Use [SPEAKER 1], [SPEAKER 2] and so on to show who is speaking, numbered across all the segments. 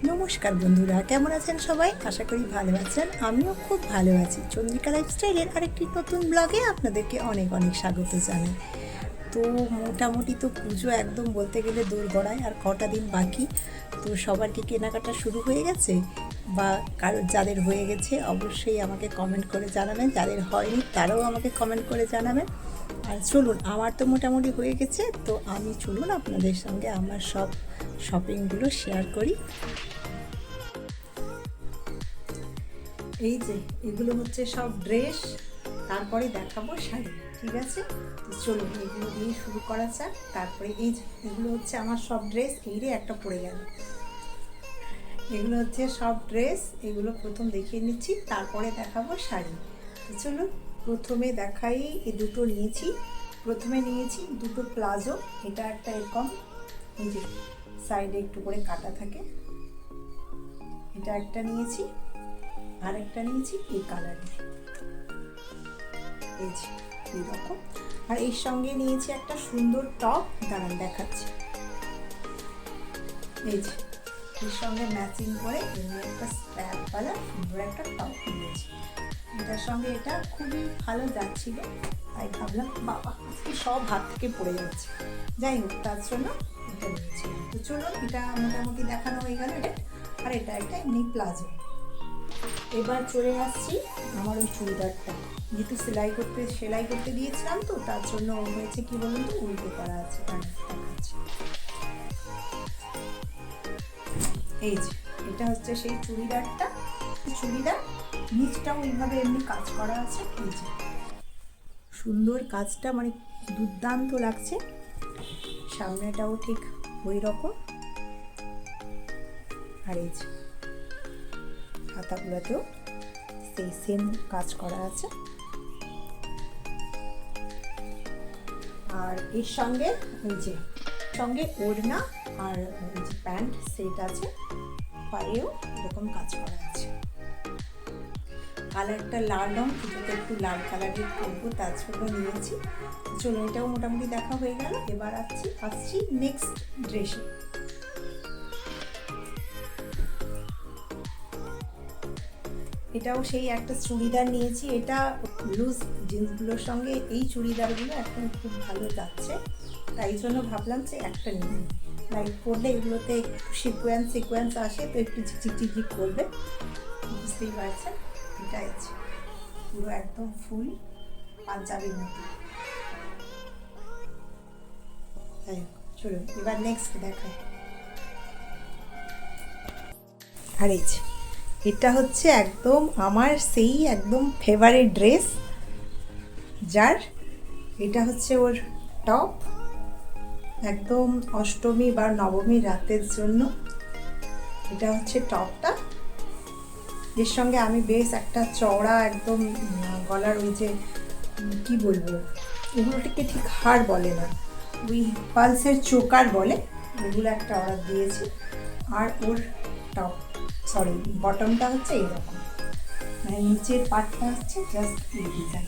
[SPEAKER 1] নমস্কার বন্ধুরা, কেমন আছেন সবাই? আশা করি ভালো আছেন। আমিও খুব ভালো আছি। চন্দ্রিকা লাইফস্টাইলের আরেকটি নতুন ব্লগে আপনাদেরকে অনেক অনেক স্বাগত জানাই। তো মোটামুটি তো পুজো একদম বলতে গেলে দোরগোড়ায়, আর কটা দিন বাকি। তো সবার কি কেনাকাটা শুরু হয়ে গেছে, বা কারোর যাদের হয়ে গেছে অবশ্যই আমাকে কমেন্ট করে জানাবেন, যাদের হয়নি তারাও আমাকে কমেন্ট করে জানাবেন। আর চলুন, আমার তো মোটামুটি হয়ে গেছে, তো আমি চলুন আপনাদের সঙ্গে আমার সব শপিংগুলো শেয়ার করি। এই যে এগুলো হচ্ছে সব ড্রেস, তারপরে দেখাবো শাড়ি, ঠিক আছে? তো চলুন এগুলো দিয়ে শুরু করা যাক। তারপরে এই যে এগুলো হচ্ছে আমার সব ড্রেস, এই রে একটা পড়ে গেল। এগুলো হচ্ছে সব ড্রেস, এগুলো প্রথম দেখিয়ে নিচ্ছি, তারপরে দেখাবো শাড়ি। তো চলুন প্রথমে দেখাই। এই দুটো নিয়েছি, প্রথমে নিয়েছি দুটো প্লাজো। এটা একটা এরকম, এই যে সাইডে একটু করে কাটা থাকে, এটা একটা নিয়েছি। আর একটা নিয়েছি এই কালারের, এই যে এইরকম। আর এর সঙ্গে নিয়েছি একটা সুন্দর টপ, দাঁড়ান দেখাচ্ছি। এই যে এর সঙ্গে ম্যাচিং করে এমনি একটা স্ট্র্যাপওয়ালা সুন্দর একটা টপ নিয়েছি। এটার সঙ্গে এটা খুবই ভালো যাচ্ছিল, তাই ভাবলাম বাবা আজকে সব হাত থেকে পড়ে যাচ্ছে, যাই হোক তার জন্য এটা নিয়েছিলাম। তো চলুন, এটা মোটামুটি দেখানো হয়ে গেল এটা। আর এটা একটা এমনি প্লাজো। এবার চলে আসছি আমার ওই চুড়িদারটা, যেহেতু সেলাই করতে দিয়েছিলাম, তো তার জন্য হয়েছে কি বলুন তো, উল্টো করা আছে। এই যে এটা হচ্ছে সেই চুড়িদারটা। চুড়িদার নিচটাও এইভাবে এমনি কাজ করা আছে, এই যে সুন্দর কাজটা, মানে দুর্দান্ত লাগছে। সামনেটাও ঠিক ওই রকম, আর এই যে হাতাগুলোতেও সেই সেম কাজ করা আছে। আর এর সঙ্গে ওই যে সঙ্গে ওড়না আর ওই যে প্যান্ট সেট আছে, পায়েও এরকম কাজ করা আছে। কালারটা লাল রঙ, পুজোতে একটু লাল কালারের করবো, তার জন্য নিয়েছি। চলো এটাও মোটামুটি দেখা হয়ে গেল। এবার আসছি নেক্সট ড্রেসে। এটাও সেই একটা চুড়িদার নিয়েছি। এটা লুজ জিন্সগুলোর সঙ্গে এই চুড়িদারগুলো এখন খুব ভালো যাচ্ছে, তাই জন্য ভাবলাম যে একটা নিয়ে। লাইট পরলে এগুলোতে একটু সিকোয়েন্স আসে, তো একটু ঝিকঝিক করবে, বুঝতেই পারছেন। এটা আছে পুরো একদম ফুল পাঞ্জাবির মতো। তাই চলুন এবার নেক্সট দেখাই। আর এই যে এটা হচ্ছে একদম আমার সেই একদম ফেভারিট ড্রেস, যার এটা হচ্ছে ওর টপ, একদম অষ্টমী বা নবমী রাতের জন্য। এটা হচ্ছে টপটা, এর সঙ্গে আমি বেশ একটা চওড়া একদম গলার ওই যে কি বলবো, এগুলোটিকে ঠিক হার বলে না, ওই পালসের চোকার বলে, ওগুলো একটা অর্ডার দিয়েছি। আর ওর টপ বটমটা হচ্ছে এইরকম, মানে নিচের পার্টটা হচ্ছে জাস্ট এই ডিজাইন,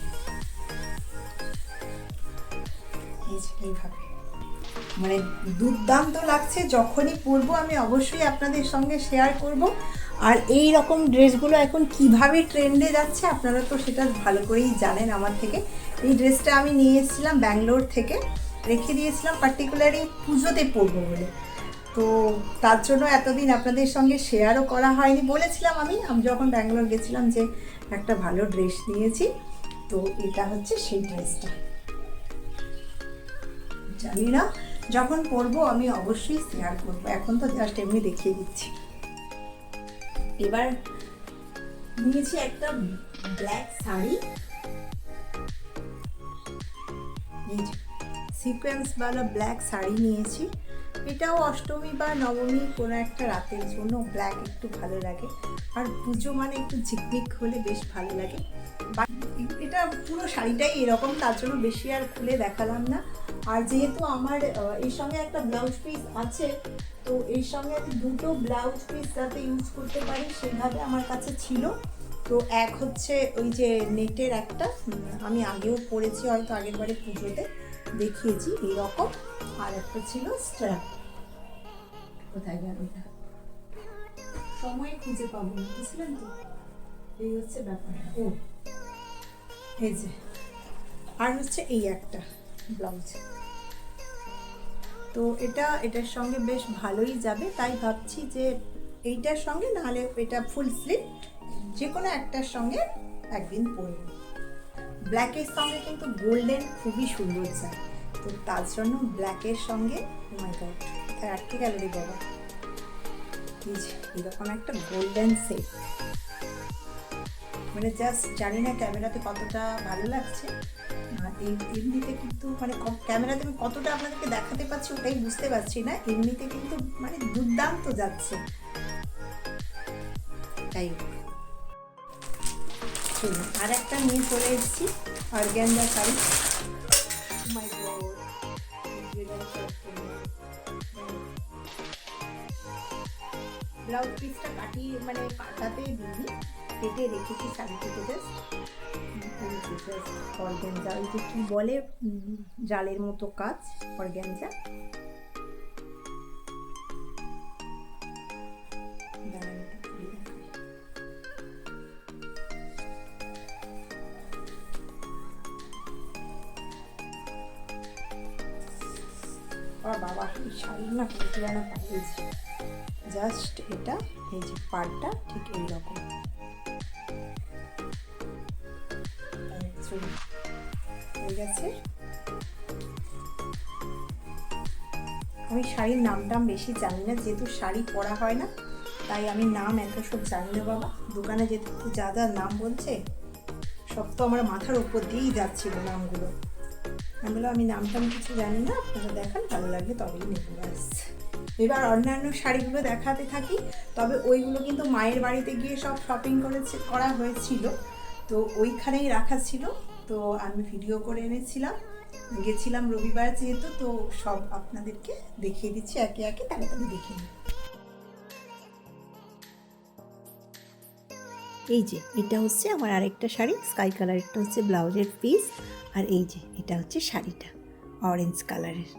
[SPEAKER 1] এইভাবে, মানে দুর্দান্ত লাগছে। যখনই পরবো আমি অবশ্যই আপনাদের সঙ্গে শেয়ার করব। আর এই রকম ড্রেসগুলো এখন কিভাবে ট্রেন্ডে যাচ্ছে আপনারা তো সেটা ভালো করেই জানেন আমার থেকে। এই ড্রেসটা আমি নিয়ে এসেছিলাম ব্যাঙ্গালোর থেকে, রেখে দিয়েছিলাম পার্টিকুলারলি পুজোতে পরবো বলে, তো তার জন্য এতদিন আপনাদের সঙ্গে শেয়ারও করা হয়নি। বলেছিলাম আমি যখন ব্যাঙ্গালোর গেছিলাম যে একটা ভালো ড্রেস নিয়েছি, তো এটা হচ্ছে সেই ড্রেসটা। জানি না যখন পরবো আমি অবশ্যই শেয়ার করবো, এখন তো জাস্ট এমনি দেখিয়ে দিচ্ছি। এবার নিয়েছি একটা ব্ল্যাক শাড়ি, সিকোয়েন্সওয়ালা ব্ল্যাক শাড়ি নিয়েছি। এটাও অষ্টমী বা নবমী কোনো একটা রাতের জন্য, ব্ল্যাক একটু ভালো লাগে, আর পুজো মানে একটু ঝিকমিক হলে বেশ ভালো লাগে। এটা পুরো শাড়িটাই এরকম, তার জন্য বেশি আর খুলে দেখালাম না। আর যেহেতু আমার এর সঙ্গে একটা ব্লাউজ পিস আছে, তো এর সঙ্গে আমি দুটো ব্লাউজ পিস যাতে ইউজ করতে পারি সেইভাবে আমার কাছে ছিল। তো এক হচ্ছে ওই যে নেটের একটা, আমি আগেও পরেছি হয়তো আগের বারে পুজোতে দেখিয়েছি এইরকম, আর একটা ছিল স্ট্র্যাপ। কোথায় গেল এটা? সময় খুঁজে পাবো না, বুঝলেন তো? এই হচ্ছে ব্যাপার। ও এই যে আর হচ্ছে এই একটা ব্লাউজ, তো এটার সঙ্গে বেশ ভালোই যাবে, তাই ভাবছি যে এইটার সঙ্গে, নাহলে এটা ফুল স্লিভ যে কোনো একটার সঙ্গে একদিন পরব। ব্ল্যাকের সঙ্গে কিন্তু গোল্ডেন খুবই সুন্দর যায়, তো তার জন্য ব্ল্যাকের সঙ্গে মাই গড আটকে গেল রে বাবা, এরকম একটা গোল্ডেন সেট, মানে জাস্ট জানি না ক্যামেরাতে কতটা ভালো লাগছে, এমনিতে কিন্তু মানে ক্যামেরাতে আমি কতটা আপনাদেরকে দেখাতে পারছি ওটাই বুঝতে পারছি না, এমনিতে কিন্তু মানে দুর্দান্ত যাচ্ছে। তাই আর একটা নিয়ে চলে এসেছি অর্গানজা শাড়ি। মাই গড, ব্লাউজ পিসটা কাটিয়ে মানে কাটাতে দিইনি, কেটে রেখেছি শাড়ি থেকে জাস্ট অর্গানজা, ওই যে কি বলে জালের মতো কাজ অর্গানজা। বাবা এই শাড়ির না কুর্তিরানা পাঠিয়েছি, জাস্ট এটা এই যে পাড়টা ঠিক এইরকম হয়ে গেছে। আমি শাড়ির নামটাম বেশি জানি না, যেহেতু শাড়ি পরা হয় না তাই আমি নাম এত সব জানি না বাবা, দোকানে যেহেতু যা যা নাম বলছে সব তো আমার মাথার উপর দিয়েই যাচ্ছিল নামগুলো, আমি নামটাম কিছু জানি না, আপনারা দেখান ভালো লাগলে তবেই নেব ব্যাস। এবার অন্যান্য শাড়িগুলো দেখাতে থাকি, তবে ওইগুলো কিন্তু মায়ের বাড়িতে গিয়ে সব শপিং করা হয়েছিল, তো ওইখানেই রাখা ছিল, তো আমি ভিডিও করে এনেছিলাম, গেছিলাম রবিবার যেহেতু, তো সব আপনাদেরকে দেখিয়ে দিচ্ছি একে একে, তাড়াতাড়ি দেখে নিই। এই যে এটা হচ্ছে আমার আরেকটা শাড়ি স্কাই কালারেরটা হচ্ছে ব্লাউজের পিস, আর এই যে এটা হচ্ছে শাড়িটা অরেঞ্জ কালারের।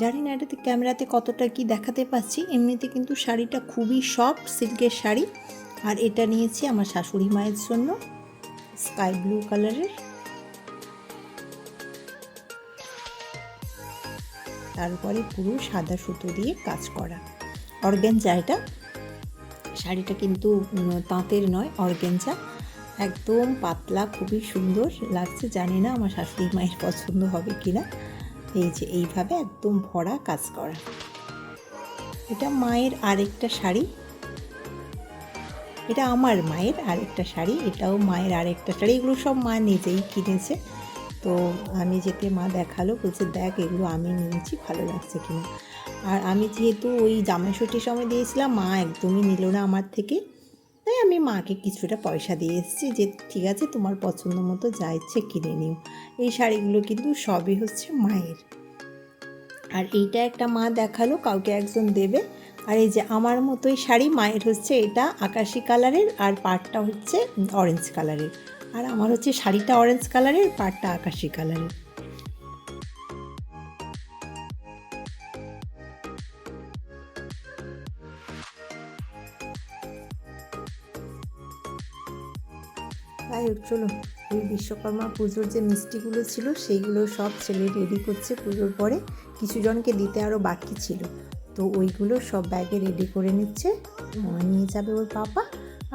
[SPEAKER 1] জানি না এটাতে ক্যামেরাতে কতটা কি দেখাতে পাচ্ছি, এমনিতে কিন্তু শাড়িটা খুবই সফট সিল্কের শাড়ি, আর এটা নিয়েছি আমার শাশুড়ি মায়ের জন্য স্কাই ব্লু কালারের, তারপরে পুরো সাদা সুতো দিয়ে কাজ করা অর্গানজা। এটা শাড়িটা কিন্তু তাঁতের নয়, অর্গানজা, একদম পাতলা, খুবই সুন্দর লাগছে, জানি না আমার শাশুড়ি মায়ের পছন্দ হবে কিনা। এই যে এইভাবে একদম ভরা কাজ করা, এটা মায়ের আরেকটা শাড়ি, এটা আমার মায়ের আরেকটা শাড়ি, এটাও মায়ের আরেকটা শাড়ি, এগুলো সব মা নিজেই কিনেছে, তো আমি যেতে মা দেখালো, বলছে দেখ এগুলো আমি নিয়েছি ভালো লাগছে কিনা, আর আমি যেহেতু ওই জামাইষষ্ঠীর সময় দিয়েছিলাম, মা একদমই নিল না আমার থেকে, তাই আমি মাকে কিছুটা পয়সা দিয়ে এসেছি যে ঠিক আছে তোমার পছন্দ মতো যা ইচ্ছে কিনে নিও। এই শাড়িগুলো কিন্তু সবই হচ্ছে মায়ের, আর এইটা একটা মা দেখালো কাউকে একজন দেবে, আর এই যে আমার মতোই শাড়ি মায়ের হচ্ছে এটা আকাশি কালারের, আর পাড়টা হচ্ছে অরেঞ্জ কালারের, আর আমার হচ্ছে শাড়িটা অরেঞ্জ কালারের, পাড়টা আকাশি কালারের। তাই চলো, ওই বিশ্বকর্মা পুজোর যে মিষ্টিগুলো ছিল সেইগুলো সব ছেলে রেডি করছে, পুজোর পরে কিছু জনকে দিতে আরও বাকি ছিল, তো ওইগুলো সব ব্যাগে রেডি করে নিচ্ছে, নিয়ে যাবে ওর পাপা।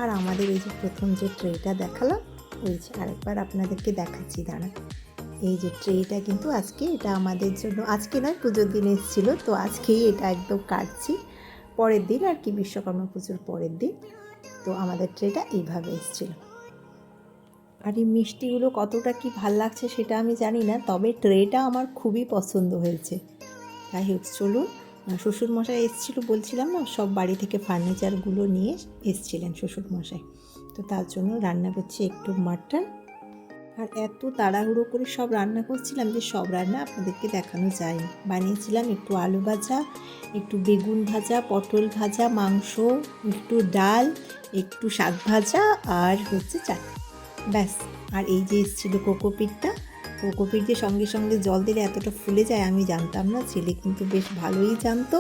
[SPEAKER 1] আর আমাদের এই যে প্রথম যে ট্রেটা দেখালাম, ওই যে আরেকবার আপনাদেরকে দেখাচ্ছি দাঁড়া, এই যে ট্রেটা কিন্তু আজকে এটা আমাদের জন্য, আজকে নয় পুজোর দিন এসেছিলো, তো আজকেই এটা একদম কাটছি, পরের দিন আর কি বিশ্বকর্মা পুজোর পরের দিন, তো আমাদের ট্রেটা এইভাবে এসেছিলো। আর এই মিষ্টিগুলো কতটা কি ভাল লাগছে সেটা আমি জানি না, তবে ট্রেটা আমার খুবই পছন্দ হয়েছে। যাই হোক চলুন, শ্বশুরমশাই এসেছিলো বলছিলাম না, সব বাড়ি থেকে ফার্নিচারগুলো নিয়ে এসেছিলেন শ্বশুরমশাই, তো তার জন্য রান্না করছি একটু মাটন, আর এত তাড়াহুড়ো করে সব রান্না করছিলাম যে সব রান্না আপনাদেরকে দেখানো যায়নি। বানিয়েছিলাম একটু আলু ভাজা, একটু বেগুন ভাজা, পটল ভাজা, মাংস, একটু ডাল, একটু শাক ভাজা, আর হচ্ছে চাটনি, ব্যাস। আর এই যে এসেছিলো কোকোপিটটা, কোকোপিট যে সঙ্গে সঙ্গে জল দিলে এতটা ফুলে যায় আমি জানতাম না, ছেলে কিন্তু বেশ ভালোই জানতো।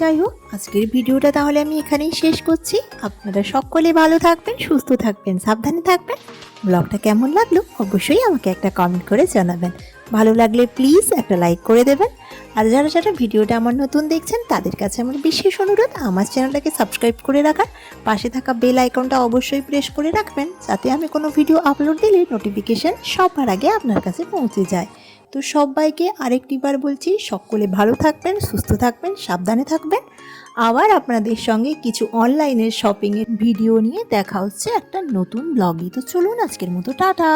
[SPEAKER 1] যাই হোক, আজকের ভিডিওটা তাহলে আমি এখানেই শেষ করছি। আপনারা সকলে ভালো থাকবেন, সুস্থ থাকবেন, সাবধানে থাকবেন। ব্লগটা কেমন লাগলো অবশ্যই আমাকে একটা কমেন্ট করে জানাবেন। ভালো লাগলে প্লিজ একটা লাইক করে দেবেন। আর যারা যারা ভিডিওটা আমার নতুন দেখছেন তাদের কাছে আমার বিশেষ অনুরোধ আমার চ্যানেলটাকে সাবস্ক্রাইব করে রাখার, পাশে থাকা বেল আইকনটা অবশ্যই প্রেস করে রাখবেন, যাতে আমি কোনো ভিডিও আপলোড দিলে নোটিফিকেশান সবার আগে আপনার কাছে পৌঁছে যায়। তো সবাইকে আরেকটিবার বলছি, সকলে ভালো থাকবেন, সুস্থ থাকবেন, সাবধানে থাকবেন। আবার আপনাদের সঙ্গে কিছু অনলাইনের শপিংয়ের ভিডিও নিয়ে দেখা হচ্ছে একটা নতুন ব্লগে। তো চলুন আজকের মতো টাটা।